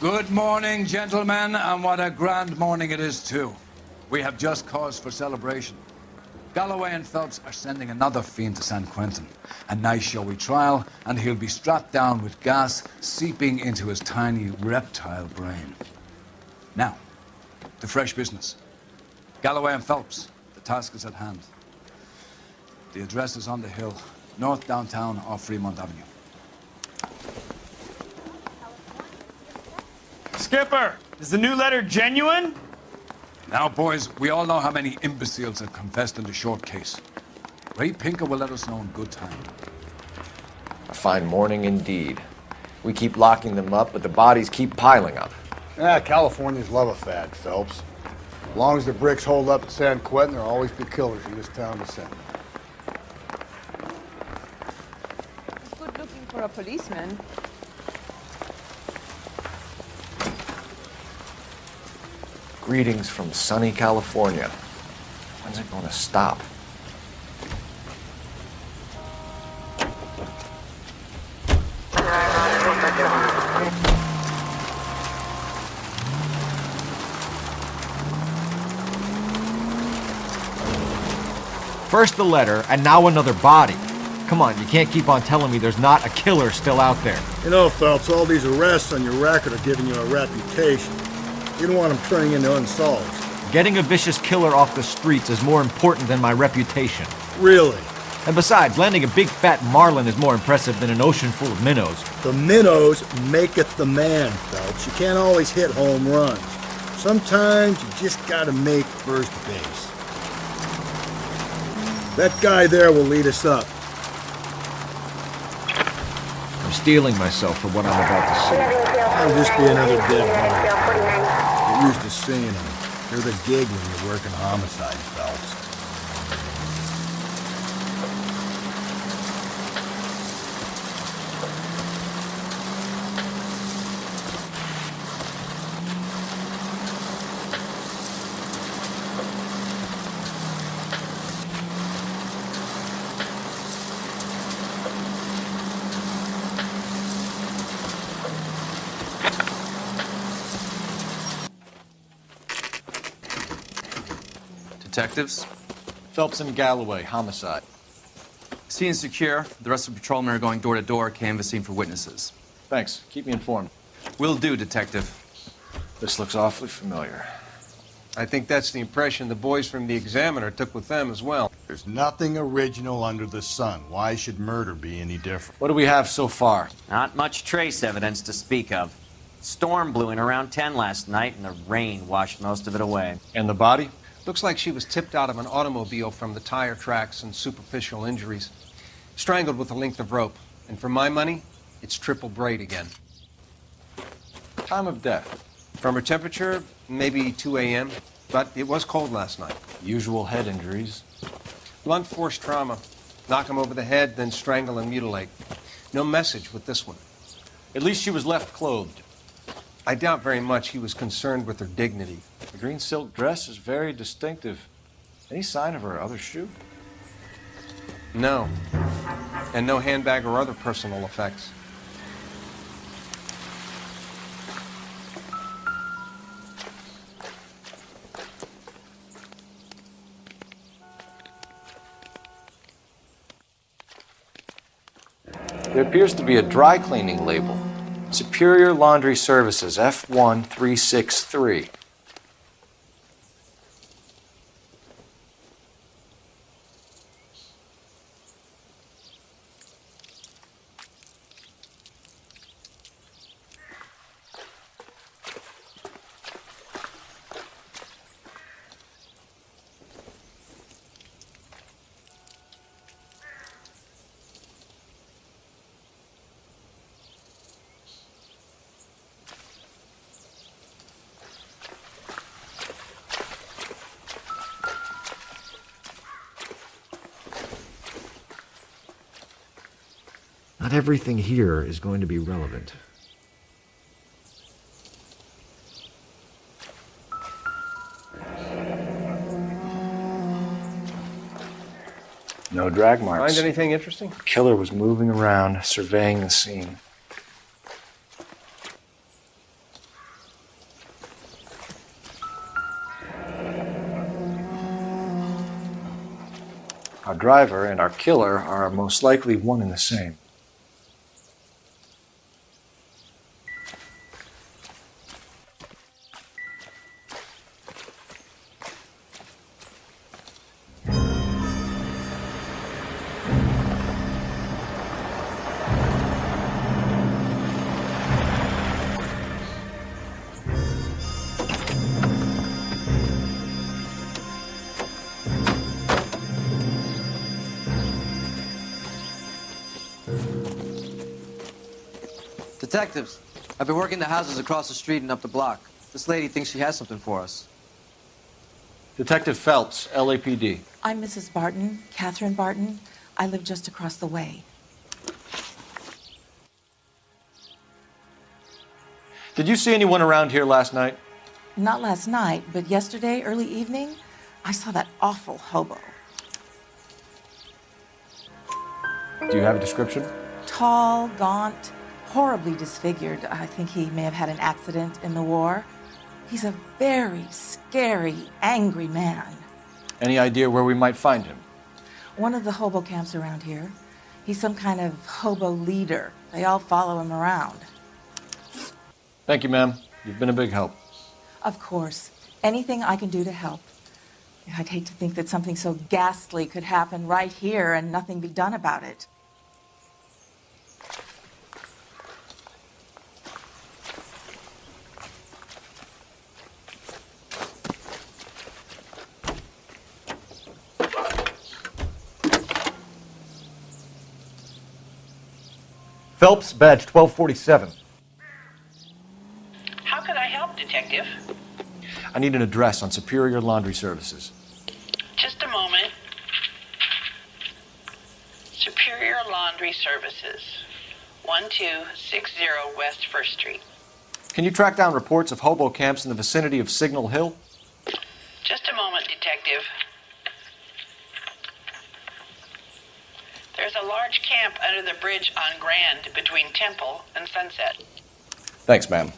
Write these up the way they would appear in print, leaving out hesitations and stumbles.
Good morning, gentlemen, and what a grand morning it is, too. We have just cause for celebration. Galloway and Phelps are sending another fiend to San Quentin. A nice showy trial, and he'll be strapped down with gas seeping into his tiny reptile brain. Now, to fresh business. Galloway and Phelps, the task is at hand. The address is on the hill, north downtown off Fremont Avenue. Skipper, is the new letter genuine? Now, boys, we all know how many imbeciles have confessed in the short case. Ray Pinker will let us know in good time. A fine morning indeed. We keep locking them up, but the bodies keep piling up. Californians love a fad, Phelps. As long as the bricks hold up at San Quentin, there'll always be killers in this town to send. It's good looking for a policeman. Greetings from sunny California. When's it going to stop? First the letter, and now another body. Come on, you can't keep on telling me there's not a killer still out there. You know, Phelps, all these arrests on your record are giving you a reputation. You don't want them turning into unsolved. Getting a vicious killer off the streets is more important than my reputation. Really? And besides, landing a big fat marlin is more impressive than an ocean full of minnows. The minnows maketh the man, Phelps. You can't always hit home runs. Sometimes you just gotta make first base. That guy there will lead us up. I'm steeling myself for what I'm about to see. I'll just be another dead body. Get used to seeing them. They're the gig when you're working homicide, Phelps. Detectives? Phelps and Galloway, homicide. Scene is secure. The rest of the patrolmen are going door to door, canvassing for witnesses. Thanks. Keep me informed. Will do, Detective. This looks awfully familiar. I think that's the impression the boys from the Examiner took with them as well. There's nothing original under the sun. Why should murder be any different? What do we have so far? Not much trace evidence to speak of. Storm blew in around 10 last night, and the rain washed most of it away. And the body? Looks like she was tipped out of an automobile from the tire tracks and superficial injuries. Strangled with a length of rope. And for my money, it's triple braid again. Time of death? From her temperature, maybe 2 a.m., but it was cold last night. Usual head injuries. Blunt force trauma. Knock him over the head, then strangle and mutilate. No message with this one. At least she was left clothed. I doubt very much he was concerned with her dignity. The green silk dress is very distinctive. Any sign of her other shoe? No. And no handbag or other personal effects. There appears to be a dry cleaning label. Superior Laundry Services, F1363. Not everything here is going to be relevant. No drag marks. Find anything interesting? The killer was moving around, surveying the scene. Our driver and our killer are most likely one and the same. Detectives, I've been working the houses across the street and up the block. This lady thinks she has something for us. Detective Phelps, LAPD. I'm Mrs. Barton, Catherine Barton. I live just across the way. Did you see anyone around here last night? Not last night, but yesterday, early evening, I saw that awful hobo. Do you have a description? Tall, gaunt, horribly disfigured. I think he may have had an accident in the war. He's a very scary, angry man. Any idea where we might find him? One of the hobo camps around here. He's some kind of hobo leader. They all follow him around. Thank you, ma'am. You've been a big help. Of course. Anything I can do to help. I'd hate to think that something so ghastly could happen right here and nothing be done about it. Phelps, badge 1247. How can I help, Detective? I need an address on Superior Laundry Services. Just a moment. Superior Laundry Services, 1260 West 1st Street. Can you track down reports of hobo camps in the vicinity of Signal Hill? Just a moment, Detective. There's a large camp under the bridge on Grand between Temple and Sunset. Thanks, ma'am.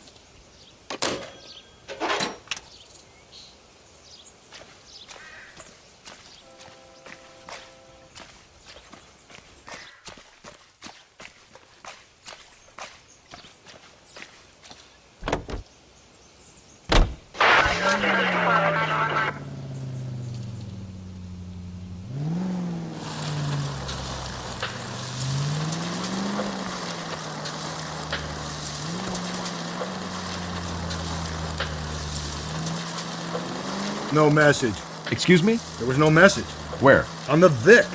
No message. Excuse me? There was no message. Where? On the Vic.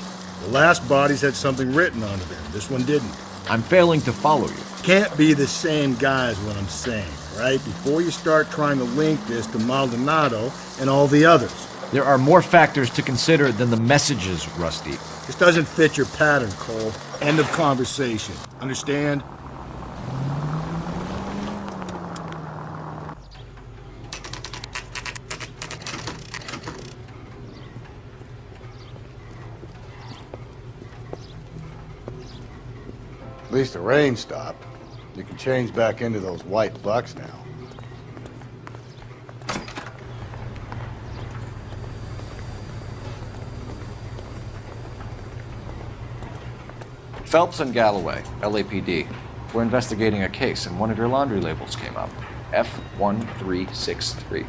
The last bodies had something written onto them. This one didn't. I'm failing to follow you. Can't be the same guy is what I'm saying, right? Before you start trying to link this to Maldonado and all the others. There are more factors to consider than the messages, Rusty. This doesn't fit your pattern, Cole. End of conversation. Understand? At least the rain stopped. You can change back into those white bucks now. Phelps and Galloway, LAPD. We're investigating a case and one of your laundry labels came up. F1363.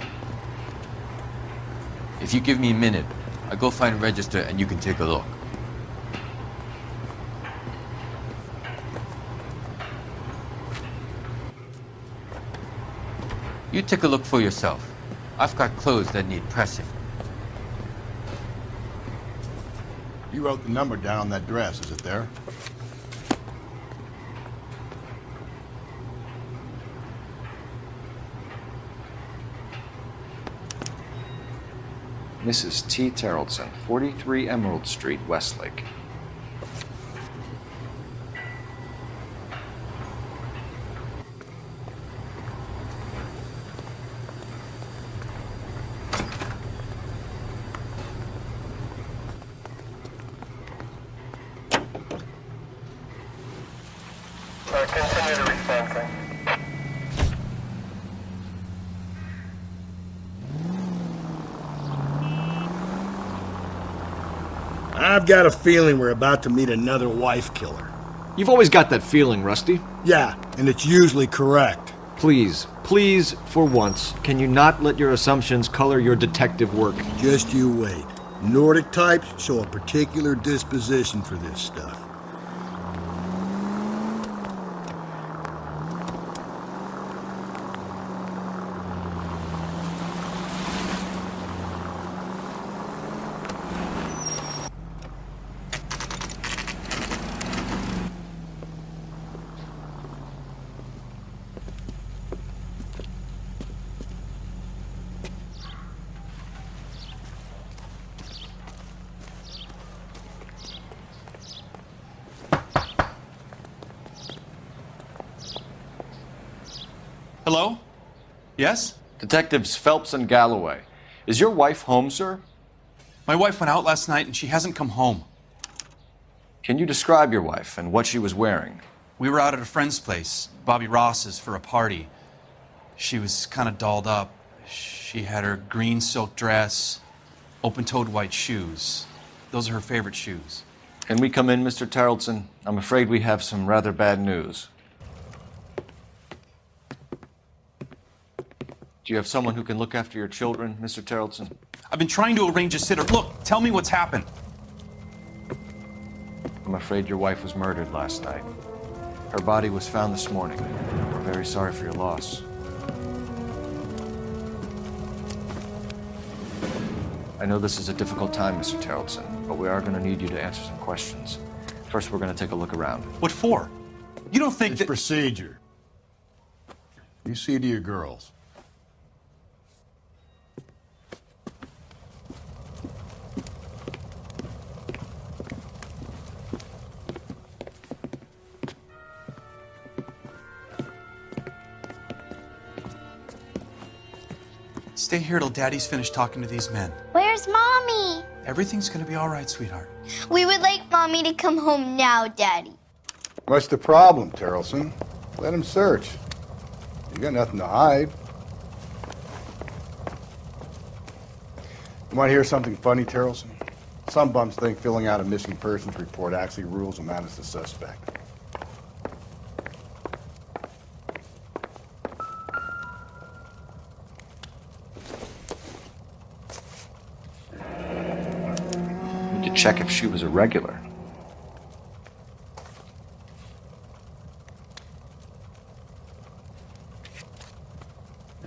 If you give me a minute, I'll go find a register and you can take a look. You take a look for yourself. I've got clothes that need pressing. You wrote the number down on that dress, is it there? Mrs. T. Terrellson, 43 Emerald Street, Westlake. Continue to respond. I've got a feeling we're about to meet another wife killer. You've always got that feeling, Rusty. Yeah, and it's usually correct. Please, please, for once, can you not let your assumptions color your detective work? Just you wait. Nordic types show a particular disposition for this stuff. Hello? Yes? Detectives Phelps and Galloway. Is your wife home, sir? My wife went out last night and she hasn't come home. Can you describe your wife and what she was wearing? We were out at a friend's place, Bobby Ross's, for a party. She was kind of dolled up. She had her green silk dress, open-toed white shoes. Those are her favorite shoes. Can we come in, Mr. Tarleton? I'm afraid we have some rather bad news. Do you have someone who can look after your children, Mr. Tarleton? I've been trying to arrange a sitter. Look, tell me what's happened. I'm afraid your wife was murdered last night. Her body was found this morning. We're very sorry for your loss. I know this is a difficult time, Mr. Tarleton, but we are going to need you to answer some questions. First, we're going to take a look around. What for? You don't think It's that... procedure. You see to your girls. Stay here till Daddy's finished talking to these men. Where's Mommy? Everything's gonna be all right, sweetheart. We would like Mommy to come home now, Daddy. What's the problem, Tarleton? Let him search. You got nothing to hide. You want to hear something funny, Tarleton? Some bums think filling out a missing persons report actually rules them out as the suspect. To check if she was a regular.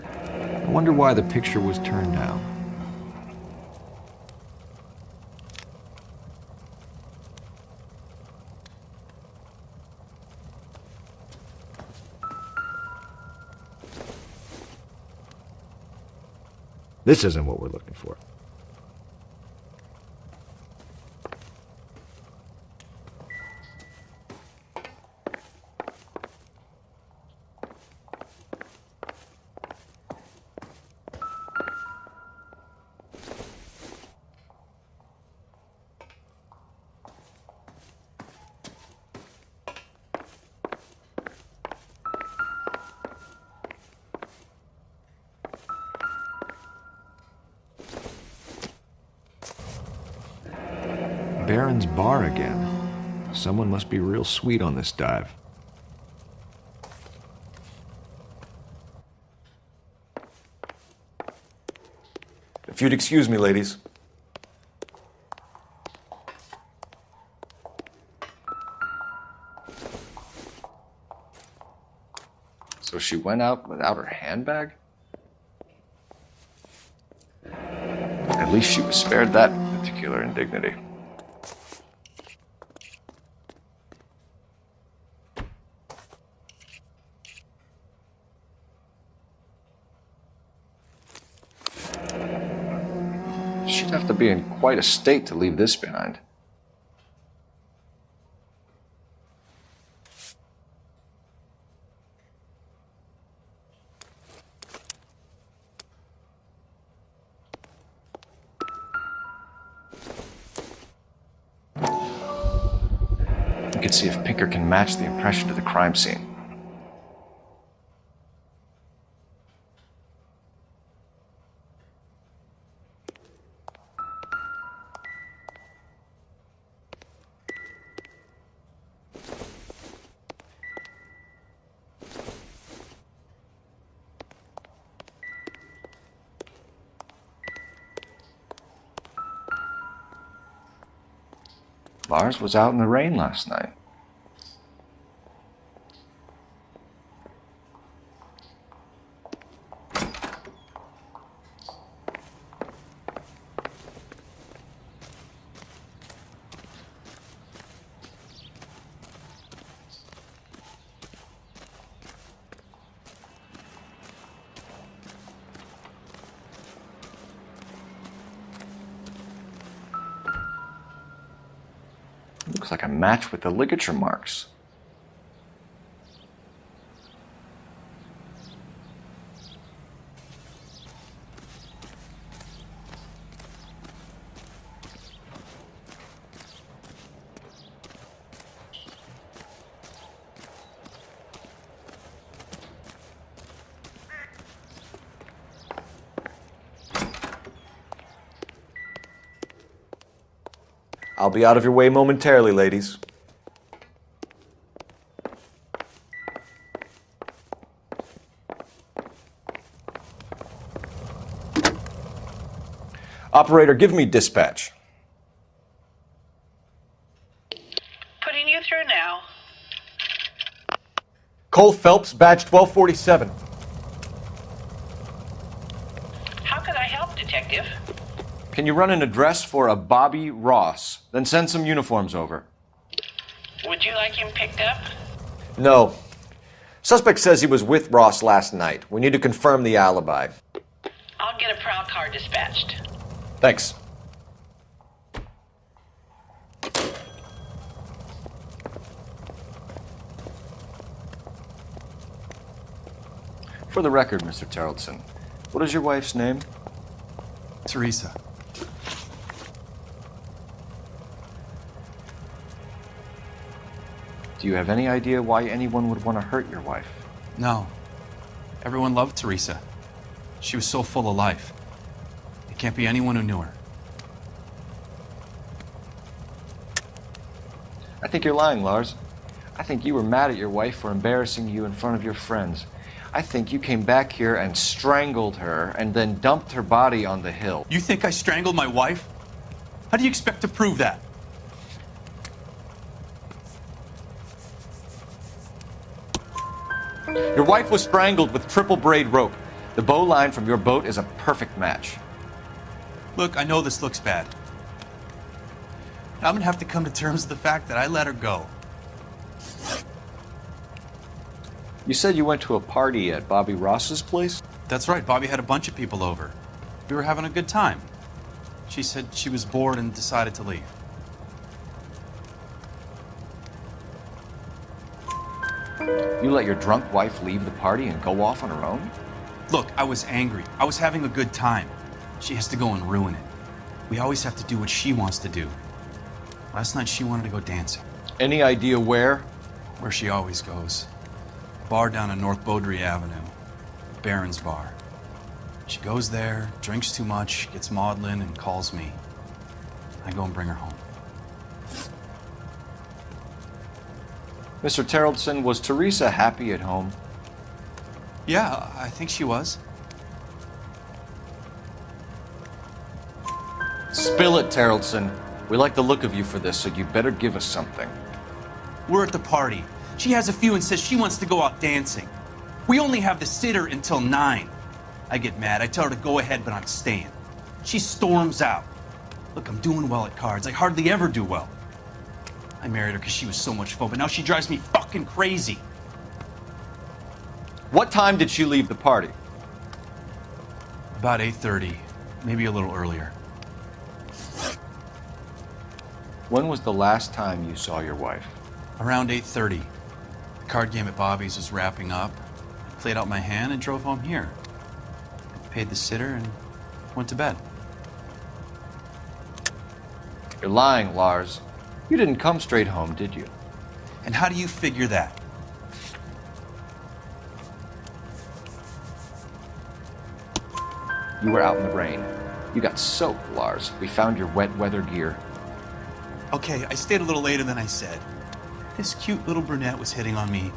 I wonder why the picture was turned down. This isn't what we're looking for. Baron's bar again. Someone must be real sweet on this dive. If you'd excuse me, ladies. So she went out without her handbag? At least she was spared that particular indignity. She'd have to be in quite a state to leave this behind. We could see if Pinker can match the impression to the crime scene. Lars was out in the rain last night. Looks like a match with the ligature marks. I'll be out of your way momentarily, ladies. Operator, give me dispatch. Putting you through now. Cole Phelps, badge 1247. How could I help, Detective? Can you run an address for a Bobby Ross? Then send some uniforms over. Would you like him picked up? No. Suspect says he was with Ross last night. We need to confirm the alibi. I'll get a prowl car dispatched. Thanks. For the record, Mr. Terrelson, what is your wife's name? Teresa. Do you have any idea why anyone would want to hurt your wife? No. Everyone loved Teresa. She was so full of life. It can't be anyone who knew her. I think you're lying, Lars. I think you were mad at your wife for embarrassing you in front of your friends. I think you came back here and strangled her and then dumped her body on the hill. You think I strangled my wife? How do you expect to prove that? Your wife was strangled with triple braid rope. The bow line from your boat is a perfect match. Look, I know this looks bad. I'm gonna have to come to terms with the fact that I let her go. You said you went to a party at Bobby Ross's place? That's right, Bobby had a bunch of people over. We were having a good time. She said she was bored and decided to leave. You let your drunk wife leave the party and go off on her own? Look, I was angry. I was having a good time. She has to go and ruin it. We always have to do what she wants to do. Last night she wanted to go dancing. Any idea where? Where she always goes. A bar down on North Beaudry Avenue. Baron's Bar. She goes there, drinks too much, gets maudlin, and calls me. I go and bring her home. Mr. Terrelson, was Teresa happy at home? Yeah, I think she was. Spill it, Terrelson. We like the look of you for this, so you better give us something. We're at the party. She has a few and says she wants to go out dancing. We only have the sitter until 9. I get mad. I tell her to go ahead, but I'm staying. She storms out. Look, I'm doing well at cards. I hardly ever do well. I married her because she was so much fun, but now she drives me fucking crazy. What time did she leave the party? About 8:30, maybe a little earlier. When was the last time you saw your wife? Around 8:30. The card game at Bobby's was wrapping up. I played out my hand and drove home here. I paid the sitter and went to bed. You're lying, Lars. You didn't come straight home, did you? And how do you figure that? You were out in the rain. You got soaked, Lars. We found your wet weather gear. Okay, I stayed a little later than I said. This cute little brunette was hitting on me.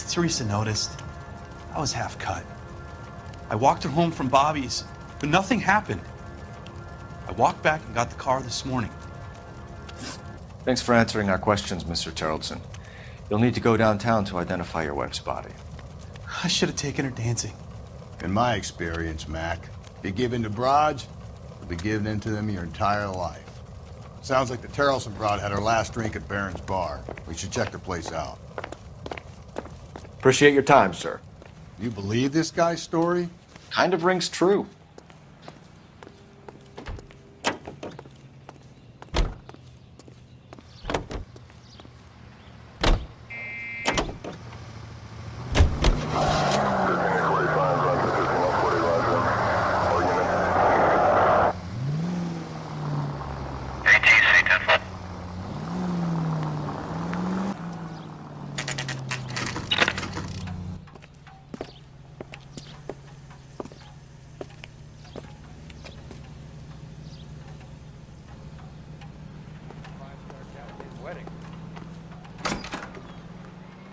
Teresa noticed. I was half cut. I walked her home from Bobby's, but nothing happened. I walked back and got the car this morning. Thanks for answering our questions, Mr. Tarleton. You'll need to go downtown to identify your wife's body. I should have taken her dancing. In my experience, Mac, if you give in to broads, you'll be giving in to them your entire life. Sounds like the Tarleton broad had her last drink at Barron's Bar. We should check the place out. Appreciate your time, sir. You believe this guy's story? Kind of rings true.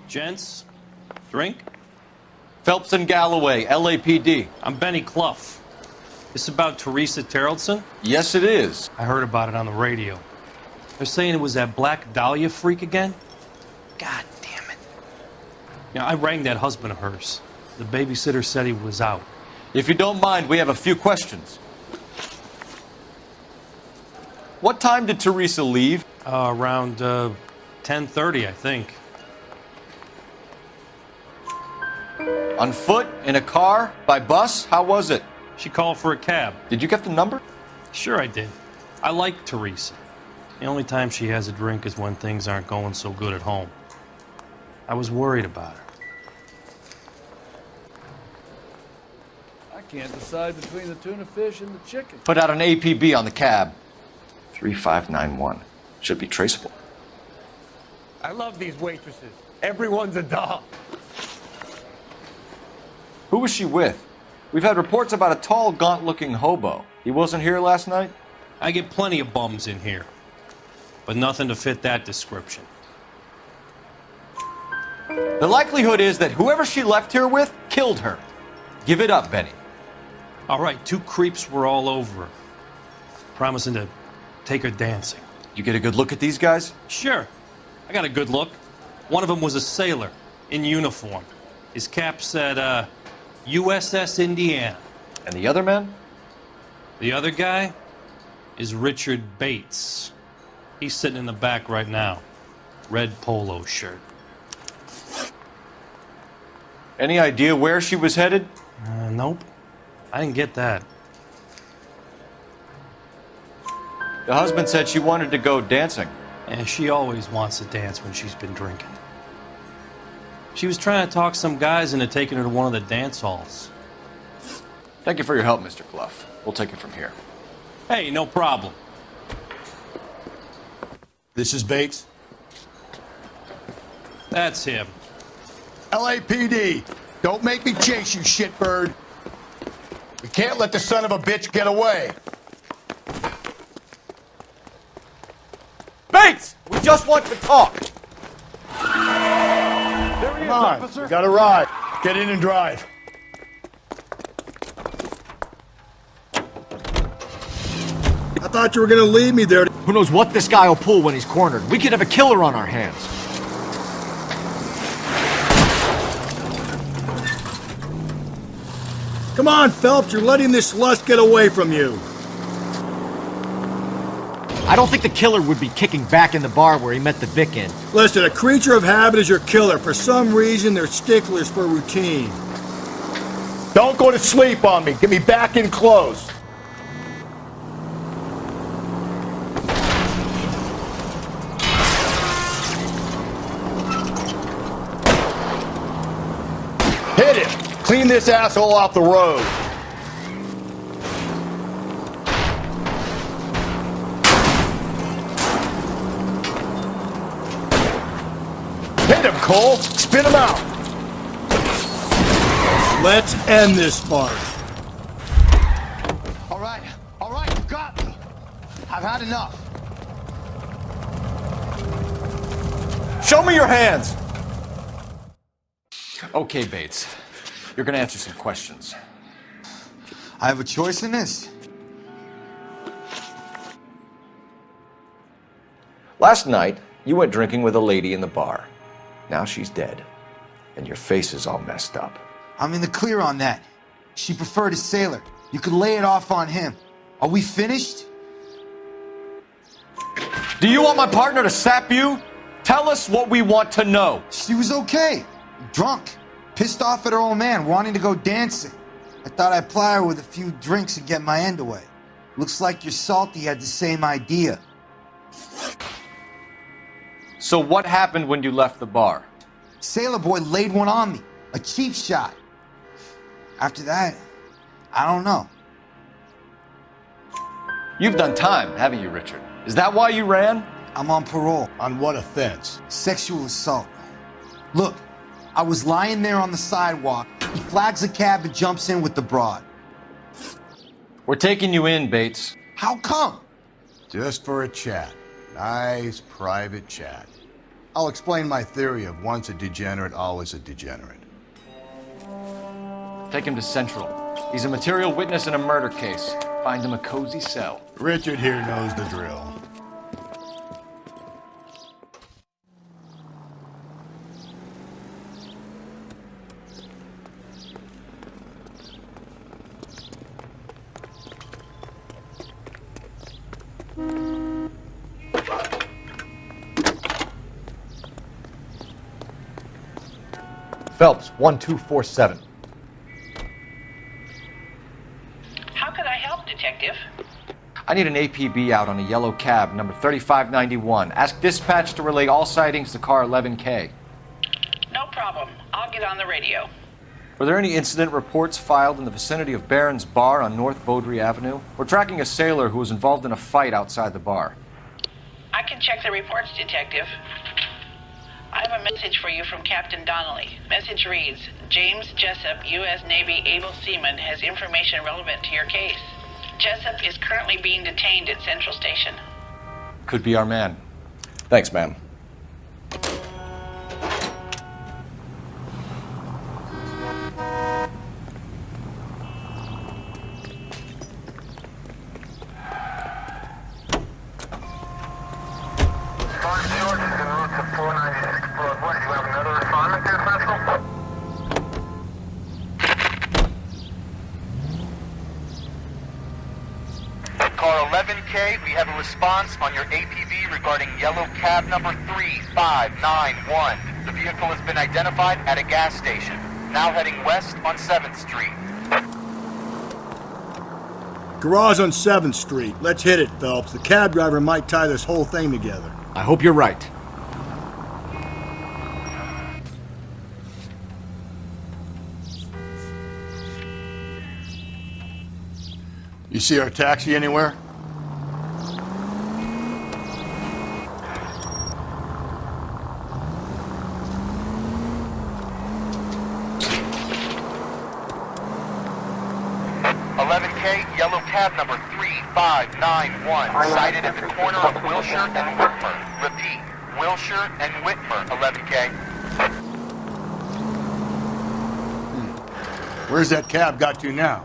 Gents, drink? Phelps and Galloway, LAPD. I'm Benny Clough. This about Teresa Tarleton? Yes, it is. I heard about it on the radio. They're saying it was that Black Dahlia freak again? God damn it. Yeah, I rang that husband of hers. The babysitter said he was out. If you don't mind, we have a few questions. What time did Teresa leave? Around 10:30, I think. On foot? In a car? By bus? How was it? She called for a cab. Did you get the number? Sure I did. I like Teresa. The only time she has a drink is when things aren't going so good at home. I was worried about her. I can't decide between the tuna fish and the chicken. Put out an APB on the cab. 3591. Should be traceable. I love these waitresses. Everyone's a doll. Who was she with? We've had reports about a tall, gaunt-looking hobo. He wasn't here last night? I get plenty of bums in here, but nothing to fit that description. The likelihood is that whoever she left here with killed her. Give it up, Benny. All right, 2 creeps were all over her, promising to take her dancing. You get a good look at these guys? Sure. I got a good look. One of them was a sailor in uniform. His cap said, USS Indiana. And the other man? The other guy is Richard Bates. He's sitting in the back right now. Red polo shirt. Any idea where she was headed? Nope. I didn't get that. The husband said she wanted to go dancing. And she always wants to dance when she's been drinking. She was trying to talk some guys into taking her to one of the dance halls. Thank you for your help, Mr. Clough. We'll take it from here. Hey, no problem. This is Bates. That's him. LAPD, don't make me chase you, shitbird. We can't let the son of a bitch get away. Bates! We just want to talk! Come on, we got a ride. Get in and drive. I thought you were gonna leave me there. Who knows what this guy will pull when he's cornered? We could have a killer on our hands. Come on, Phelps, you're letting this lust get away from you. I don't think the killer would be kicking back in the bar where he met the Vic in. Listen, a creature of habit is your killer. For some reason, they're sticklers for routine. Don't go to sleep on me. Get me back in close. Hit him. Clean this asshole off the road. Hit him, Cole. Spin him out. Let's end this part. All right, you got me. I've had enough. Show me your hands! Okay, Bates. You're gonna answer some questions. I have a choice in this. Last night, you went drinking with a lady in the bar. Now she's dead, and your face is all messed up. I'm in the clear on that. She preferred a sailor. You could lay it off on him. Are we finished? Do you want my partner to sap you? Tell us what we want to know. She was okay. Drunk. Pissed off at her old man, wanting to go dancing. I thought I'd ply her with a few drinks and get my end away. Looks like your salty had the same idea. So what happened when you left the bar? Sailor boy laid one on me. A cheap shot. After that, I don't know. You've done time, haven't you, Richard? Is that why you ran? I'm on parole. On what offense? Sexual assault. Look, I was lying there on the sidewalk. He flags a cab and jumps in with the broad. We're taking you in, Bates. How come? Just for a chat. Nice private chat. I'll explain my theory of once a degenerate, always a degenerate. Take him to Central. He's a material witness in a murder case. Find him a cozy cell. Richard here knows the drill. Phelps, 1247. How could I help, Detective? I need an APB out on a yellow cab, number 3591. Ask dispatch to relay all sightings to car 11K. No problem. I'll get on the radio. Were there any incident reports filed in the vicinity of Barron's Bar on North Beaudry Avenue? We're tracking a sailor who was involved in a fight outside the bar. I can check the reports, Detective. I have a message for you from Captain Donnelly. Message reads, James Jessup, U.S. Navy able seaman, has information relevant to your case. Jessup is currently being detained at Central Station. Could be our man. Thanks, man. Car 11K, we have a response on your APB regarding yellow cab number 3591. The vehicle has been identified at a gas station. Now heading west on 7th Street. Garage on 7th Street. Let's hit it, Phelps. The cab driver might tie this whole thing together. I hope you're right. You see our taxi anywhere? Yellow cab number 3591, sighted at the corner of Wilshire and Whitmer. Repeat, Wilshire and Whitmer, 11K. Where's that cab got to now?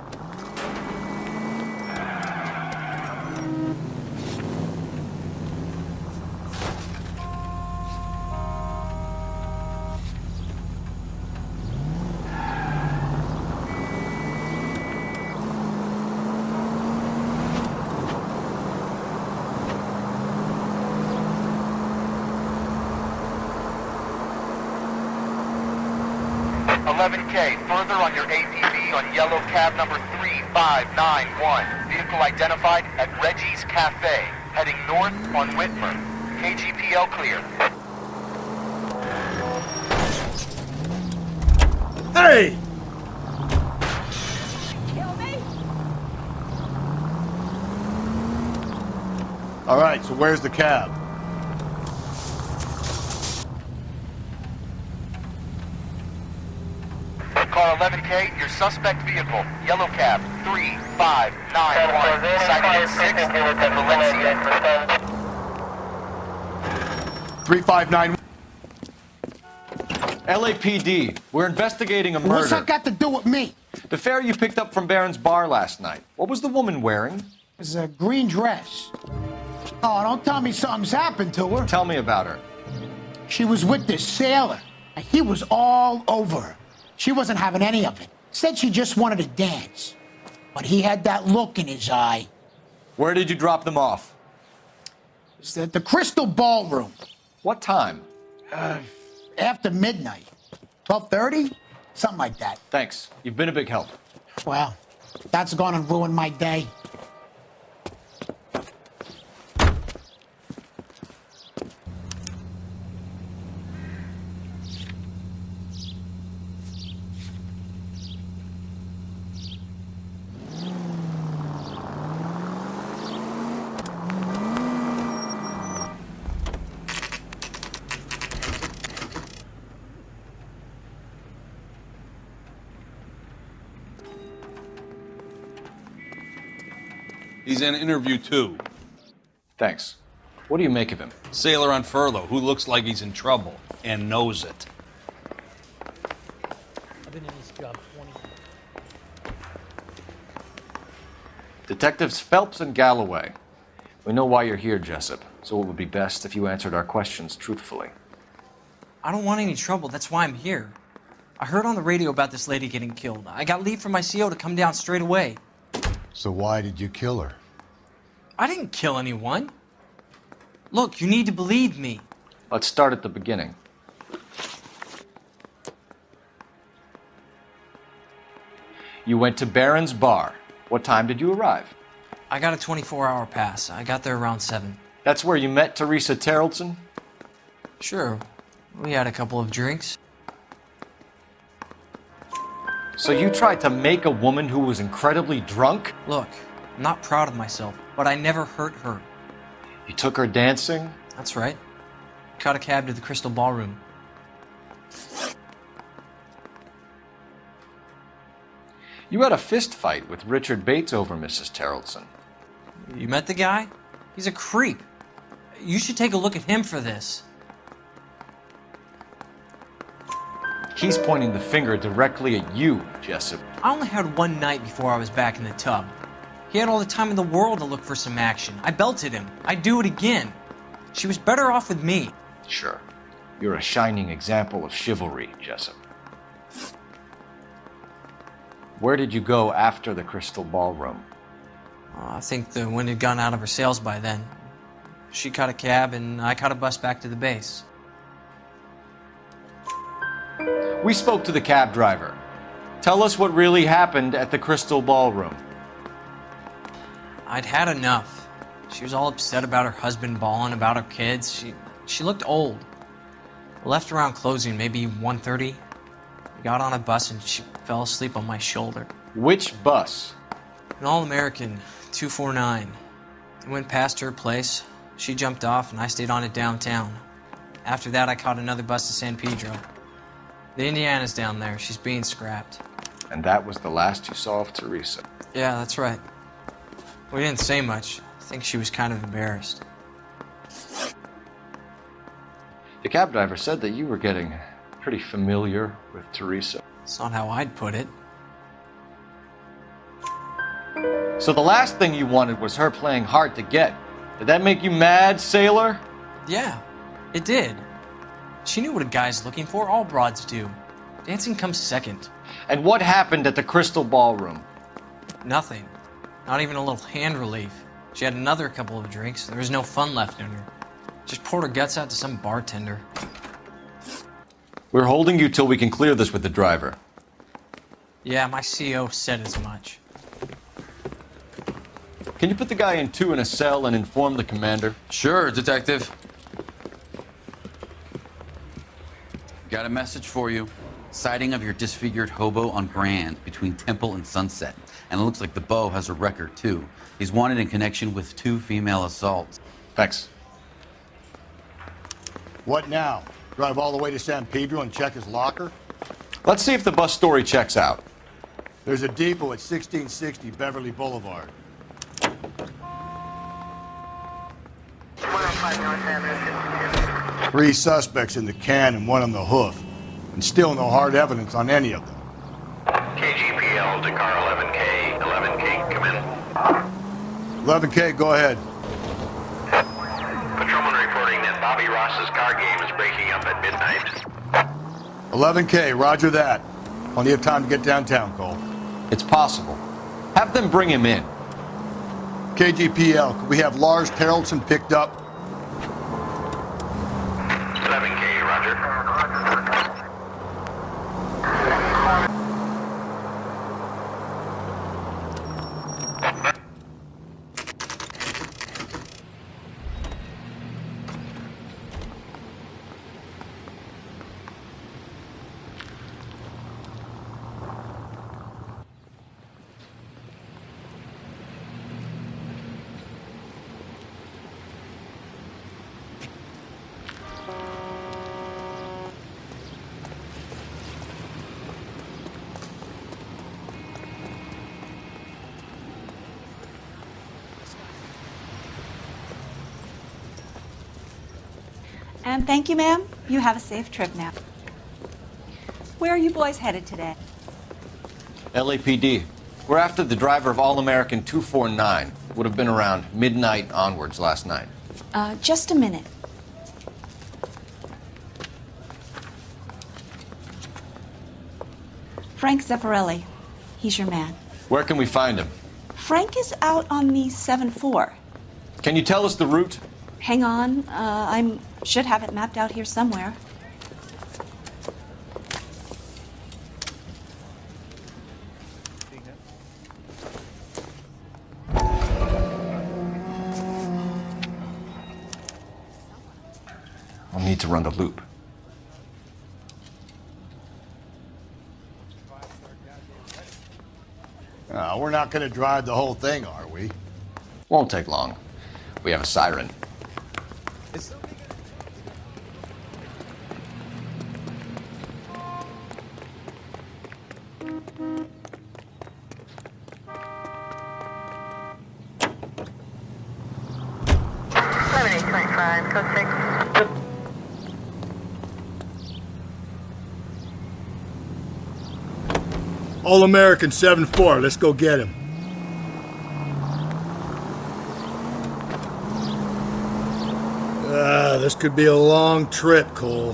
Further on your APB on yellow cab number 3591. Vehicle identified at Reggie's Cafe, heading north on Whitmer. KGPL clear. Hey! Kill me? All right, so where's the cab? Car 11K, your suspect vehicle, yellow cab, 3591, sighted at 6th and Valencia. 3591. LAPD, we're investigating a murder. What's that got to do with me? The fare you picked up from Barron's Bar last night. What was the woman wearing? It was a green dress. Oh, don't tell me something's happened to her. Tell me about her. She was with this sailor, and he was all over her. She wasn't having any of it. Said she just wanted to dance. But he had that look in his eye. Where did you drop them off? It's at the Crystal Ballroom. What time? After midnight. 12:30? Something like that. Thanks. You've been a big help. Well, that's gonna ruin my day. He's in interview 2. Thanks. What do you make of him? Sailor on furlough who looks like he's in trouble and knows it. I've been in this job 20 years. Detectives Phelps and Galloway. We know why you're here, Jessup, so it would be best if you answered our questions truthfully. I don't want any trouble. That's why I'm here. I heard on the radio about this lady getting killed. I got leave from my CO to come down straight away. So why did you kill her? I didn't kill anyone. Look, you need to believe me. Let's start at the beginning. You went to Barron's Bar. What time did you arrive? I got a 24-hour pass. I got there around 7. That's where you met Teresa Terrelson? Sure. We had a couple of drinks. So you tried to make a woman who was incredibly drunk? Look, I'm not proud of myself, but I never hurt her. You took her dancing? That's right. Caught a cab to the Crystal Ballroom. You had a fist fight with Richard Bates over Mrs. Terrelson. You met the guy? He's a creep. You should take a look at him for this. He's pointing the finger directly at you, Jessup. I only had one night before I was back in the tub. He had all the time in the world to look for some action. I belted him. I'd do it again. She was better off with me. Sure. You're a shining example of chivalry, Jessup. Where did you go after the Crystal Ballroom? I think the wind had gone out of her sails by then. She caught a cab and I caught a bus back to the base. We spoke to the cab driver. Tell us what really happened at the Crystal Ballroom. I'd had enough. She was all upset about her husband bawling about her kids. She looked old. I left around closing, maybe 1:30. We got on a bus and she fell asleep on my shoulder. Which bus? An All-American, 249. I went past her place. She jumped off and I stayed on it downtown. After that, I caught another bus to San Pedro. The Indiana's down there. She's being scrapped. And that was the last you saw of Teresa? Yeah, that's right. We didn't say much. I think she was kind of embarrassed. The cab driver said that you were getting pretty familiar with Teresa. It's not how I'd put it. So the last thing you wanted was her playing hard to get. Did that make you mad, sailor? Yeah, it did. She knew what a guy's looking for. All broads do. Dancing comes second. And what happened at the Crystal Ballroom? Nothing. Not even a little hand relief. She had another couple of drinks. There was no fun left in her. Just poured her guts out to some bartender. We're holding you till we can clear this with the driver. Yeah, my CO said as much. Can you put the guy in 2 in a cell and inform the commander? Sure, Detective. Got a message for you. Sighting of your disfigured hobo on Grand between Temple and Sunset. And it looks like the beau has a record, too. He's wanted in connection with 2 female assaults. Thanks. What now? Drive all the way to San Pedro and check his locker? Let's see if the bus story checks out. There's a depot at 1660 Beverly Boulevard. Three suspects in the can and 1 on the hoof. And still no hard evidence on any of them. KGPL to car 11K. 11K, come in. 11K, go ahead. Bobby Ross's car game is breaking up at midnight. 11K, roger that. Plenty of time to get downtown, Cole. It's possible. Have them bring him in. KGPL, could we have Lars Haraldson picked up? 11K, roger. And thank you, ma'am. You have a safe trip now. Where are you boys headed today? LAPD. We're after the driver of All-American 249. Would have been around midnight onwards last night. Just a minute. Frank Zeffirelli. He's your man. Where can we find him? Frank is out on the 7-4. Can you tell us the route? Hang on. I should have it mapped out here somewhere. I'll need to run the loop. We're not going to drive the whole thing, are we? Won't take long. We have a siren. All-American 7-4, let's go get him. This could be a long trip, Cole.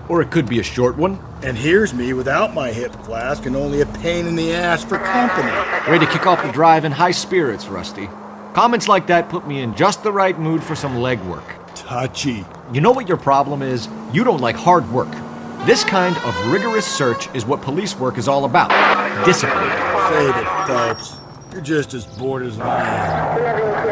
Or it could be a short one. And here's me without my hip flask and only a pain in the ass for company. Ready to kick off the drive in high spirits, Rusty. Comments like that put me in just the right mood for some legwork. Touchy. You know what your problem is? You don't like hard work. This kind of rigorous search is what police work is all about. Discipline. Save it, Phelps. You're just as bored as I am. 11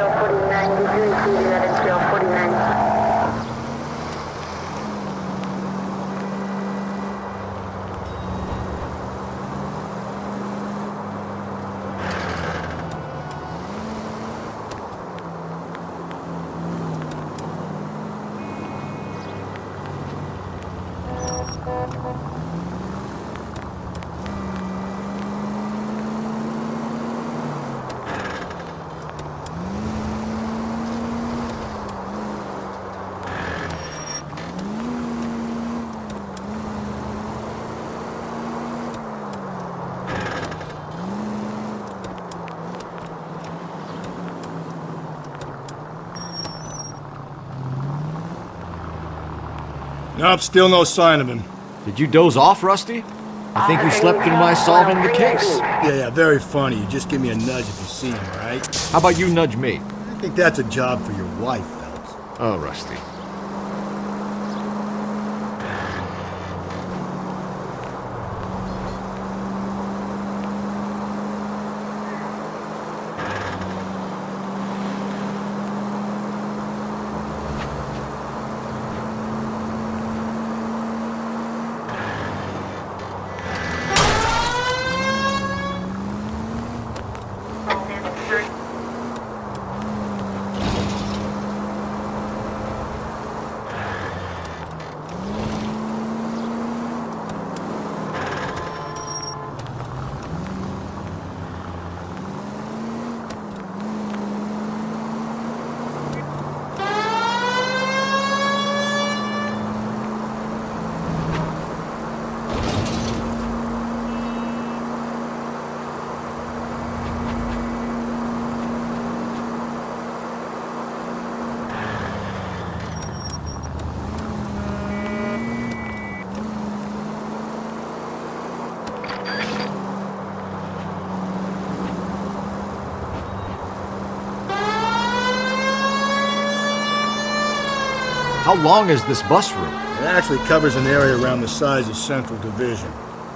Nope, still no sign of him. Did you doze off, Rusty? I think you slept through my solving the case. Yeah, very funny. You just give me a nudge if you see him, right? How about you nudge me? I think that's a job for your wife, Phelps. Oh, Rusty. How long is this bus route? It actually covers an area around the size of Central Division.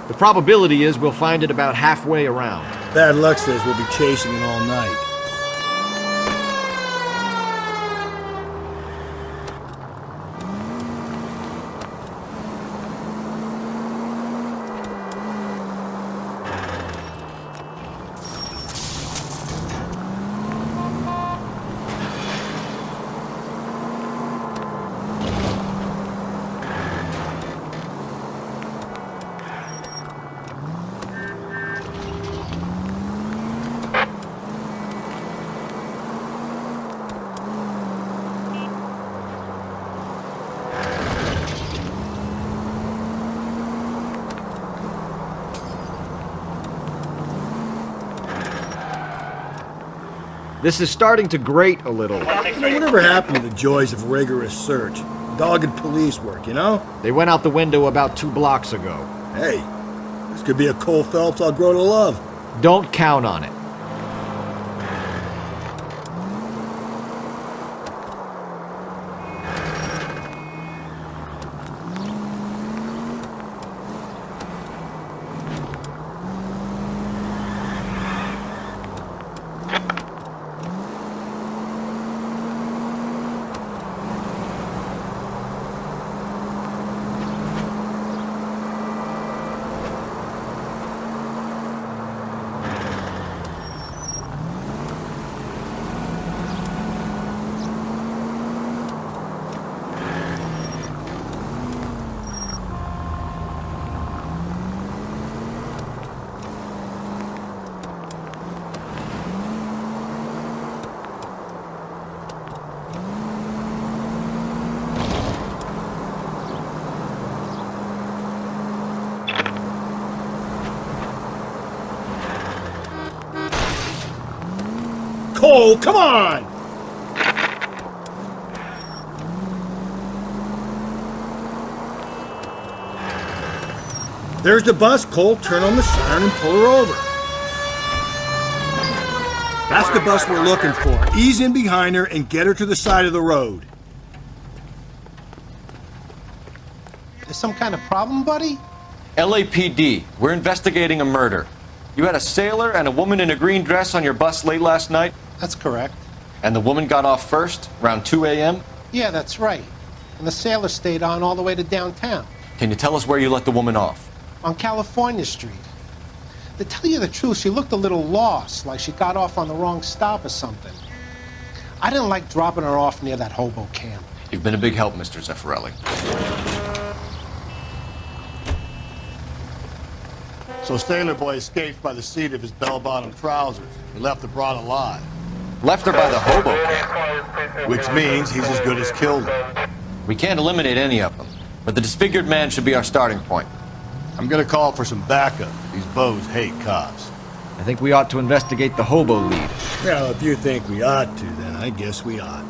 The probability is we'll find it about halfway around. Bad luck says we'll be chasing it all night. This is starting to grate a little. Whatever happened to the joys of rigorous search? Dogged police work, you know? They went out the window about 2 blocks ago. Hey, this could be a Cole Phelps I'll grow to love. Don't count on it. Cole, come on! There's the bus. Cole, turn on the siren and pull her over. That's the bus we're looking for. Ease in behind her and get her to the side of the road. There's some kind of problem, buddy? LAPD, we're investigating a murder. You had a sailor and a woman in a green dress on your bus late last night? That's correct. And the woman got off first, around 2 a.m.? Yeah, that's right. And the sailor stayed on all the way to downtown. Can you tell us where you let the woman off? On California Street. To tell you the truth, she looked a little lost, like she got off on the wrong stop or something. I didn't like dropping her off near that hobo camp. You've been a big help, Mr. Zeffirelli. So Sailor Boy escaped by the seat of his bell-bottom trousers. He left the broad alive. Left her by the hobo camp. Which means he's as good as killed her. We can't eliminate any of them, but the disfigured man should be our starting point. I'm gonna call for some backup. These bows hate cops. I think we ought to investigate the hobo lead. Well, if you think we ought to, then I guess we ought.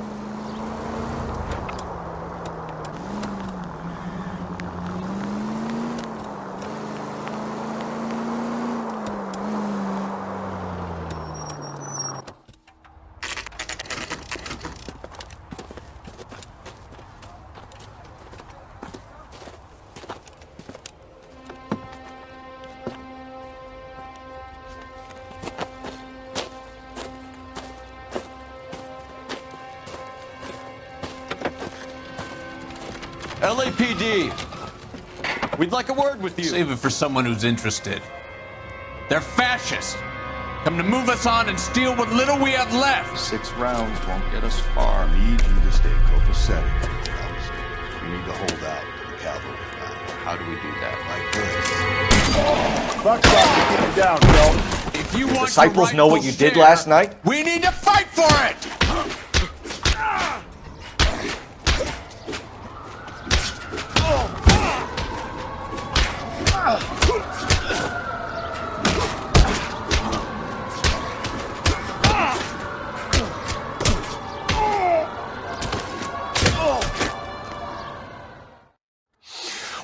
LAPD, we'd like a word with you. Save it for someone who's interested. They're fascists. Come to move us on and steal what little we have left. 6 rounds won't get us far. I need you to stay copacetic, Phelps. You need to hold out to the cavalry line. How do we do that? Like this. Fuck off and get him down, Phelps. If you want Disciples know what you did last night? We need to fight for it!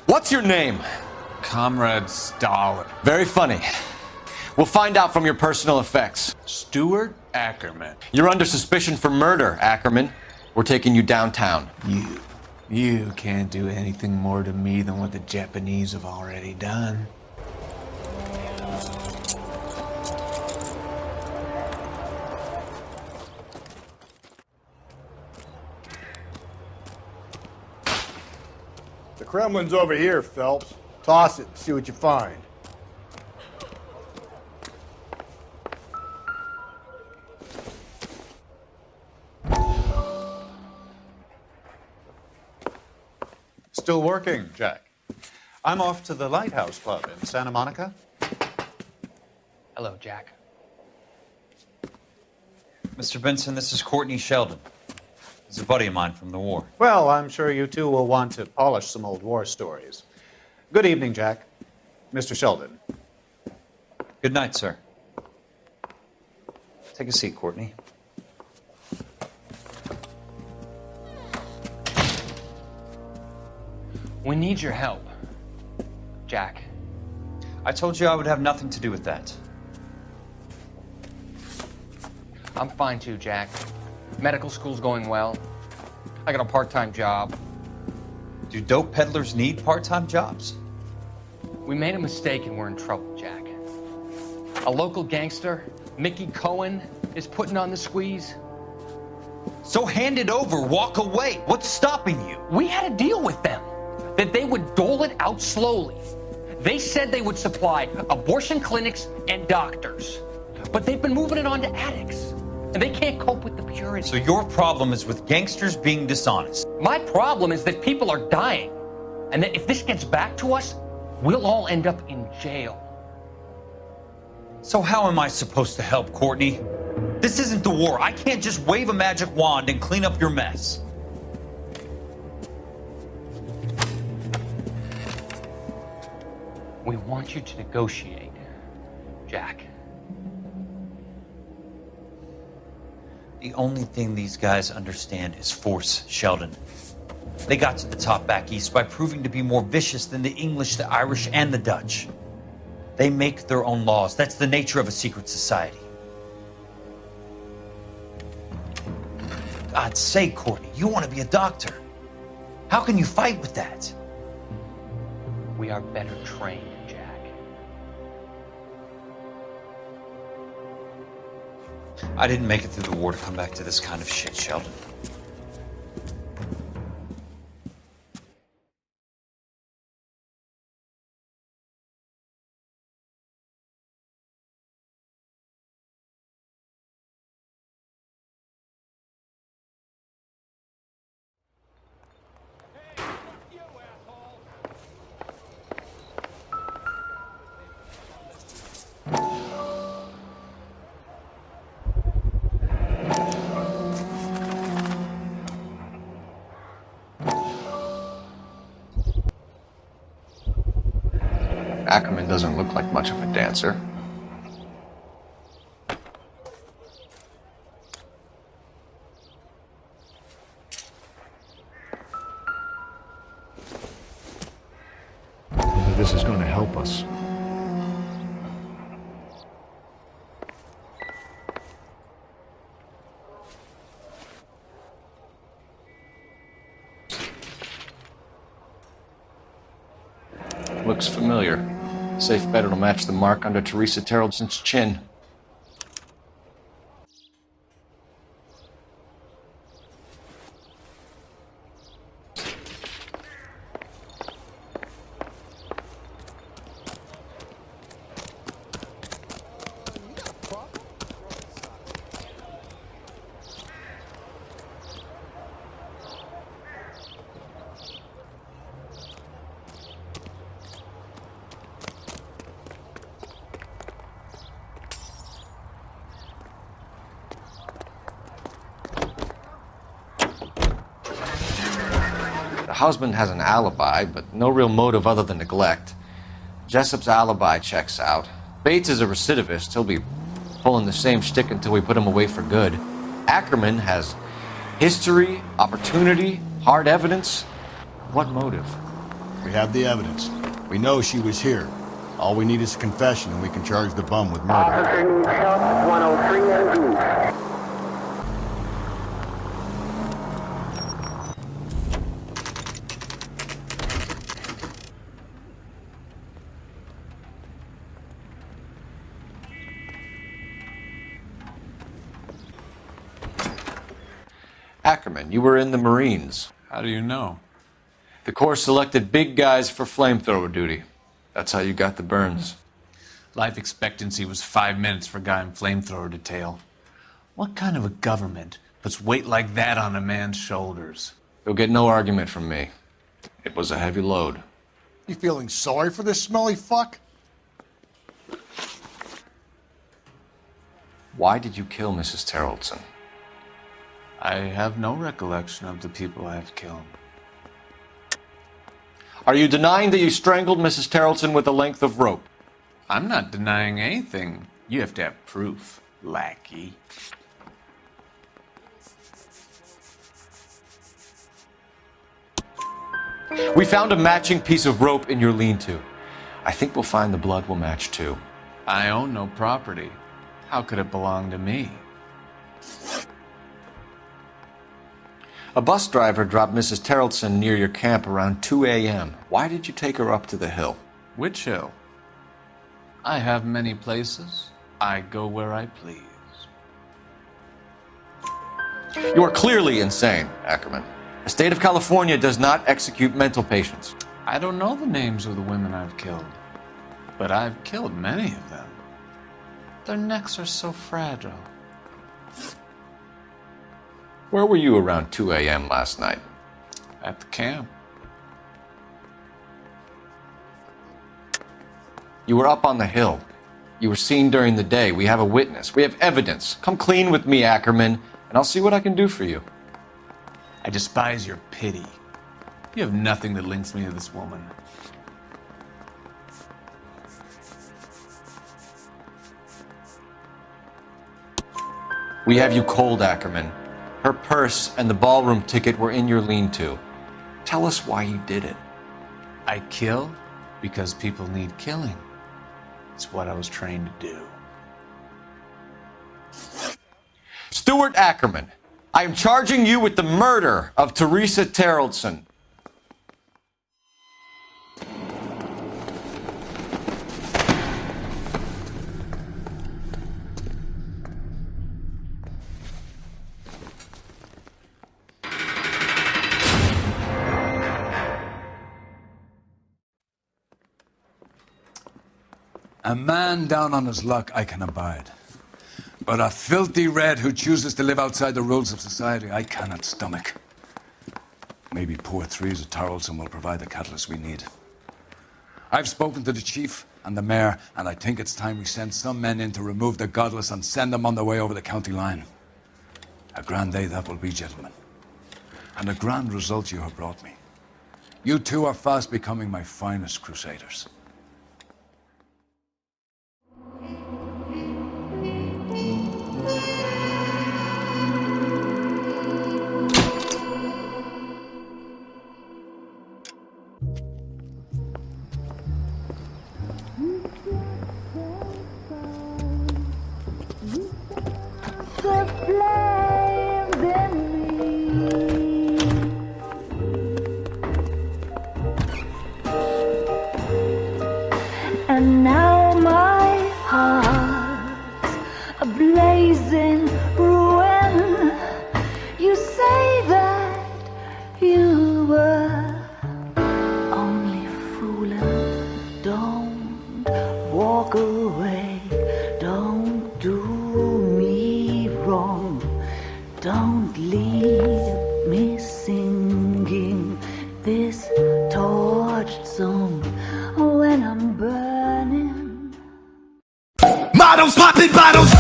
What's your name? Comrade Stalin. Very funny. We'll find out from your personal effects. Stuart Ackerman. You're under suspicion for murder, Ackerman. We're taking you downtown. You You can't do anything more to me than what the Japanese have already done. The Kremlin's over here, Phelps. Toss it and see what you find. Still working, Jack. I'm off to the Lighthouse Club in Santa Monica. Hello, Jack. Mr. Benson, this is Courtney Sheldon. He's a buddy of mine from the war. Well, I'm sure you two will want to polish some old war stories. Good evening, Jack. Mr. Sheldon. Good night, sir. Take a seat, Courtney. We need your help, Jack. I told you I would have nothing to do with that. I'm fine too, Jack. Medical school's going well. I got a part-time job. Do dope peddlers need part-time jobs? We made a mistake and we're in trouble, Jack. A local gangster, Mickey Cohen, is putting on the squeeze. So hand it over, walk away. What's stopping you? We had a deal with them that they would dole it out slowly. They said they would supply abortion clinics and doctors, but they've been moving it on to addicts, and they can't cope with the purity. So your problem is with gangsters being dishonest. My problem is that people are dying, and that if this gets back to us, we'll all end up in jail. So how am I supposed to help, Courtney? This isn't the war. I can't just wave a magic wand and clean up your mess. We want you to negotiate, Jack. The only thing these guys understand is force, Sheldon. They got to the top back east by proving to be more vicious than the English, the Irish, and the Dutch. They make their own laws. That's the nature of a secret society. God's sake, Courtney, you want to be a doctor. How can you fight with that? We are better trained, Jack. I didn't make it through the war to come back to this kind of shit, Sheldon. Ackerman doesn't look like much of a dancer. Whether this is going to help us. Looks familiar. Safe bet it'll match the mark under Teresa Terreldson's chin. The husband has an alibi, but no real motive other than neglect. Jessup's alibi checks out. Bates is a recidivist. He'll be pulling the same shtick until we put him away for good. Ackerman has history, opportunity, hard evidence. What motive? We have the evidence. We know she was here. All we need is a confession, and we can charge the bum with murder. Officer needs help, 103 and Ackerman, you were in the Marines. How do you know? The Corps selected big guys for flamethrower duty. That's how you got the burns. Life expectancy was 5 minutes for a guy in flamethrower detail. What kind of a government puts weight like that on a man's shoulders? You'll get no argument from me. It was a heavy load. You feeling sorry for this smelly fuck? Why did you kill Mrs. Terrellson? I have no recollection of the people I have killed. Are you denying that you strangled Mrs. Terrellson with a length of rope? I'm not denying anything. You have to have proof, lackey. We found a matching piece of rope in your lean-to. I think we'll find the blood will match too. I own no property. How could it belong to me? A bus driver dropped Mrs. Terrellson near your camp around 2 a.m. Why did you take her up to the hill? Which hill? I have many places. I go where I please. You are clearly insane, Ackerman. The state of California does not execute mental patients. I don't know the names of the women I've killed, but I've killed many of them. Their necks are so fragile. Where were you around 2 a.m. last night? At the camp. You were up on the hill. You were seen during the day. We have a witness. We have evidence. Come clean with me, Ackerman, and I'll see what I can do for you. I despise your pity. You have nothing that links me to this woman. We have you cold, Ackerman. Her purse and the ballroom ticket were in your lean-to. Tell us why you did it. I kill because people need killing. It's what I was trained to do. Stuart Ackerman, I am charging you with the murder of Teresa Terrellson. A man down on his luck I can abide. But a filthy red who chooses to live outside the rules of society, I cannot stomach. Maybe poor Teresa Terrellson will provide the catalyst we need. I've spoken to the chief and the mayor, and I think it's time we send some men in to remove the godless and send them on their way over the county line. A grand day that will be, gentlemen. And a grand result you have brought me. You two are fast becoming my finest crusaders. And now my heart's a blazing ruin. You say that you were only fooling. Don't walk away. Don't do me wrong. Don't leave me singing this torched song when I'm burning. Models popping bottles.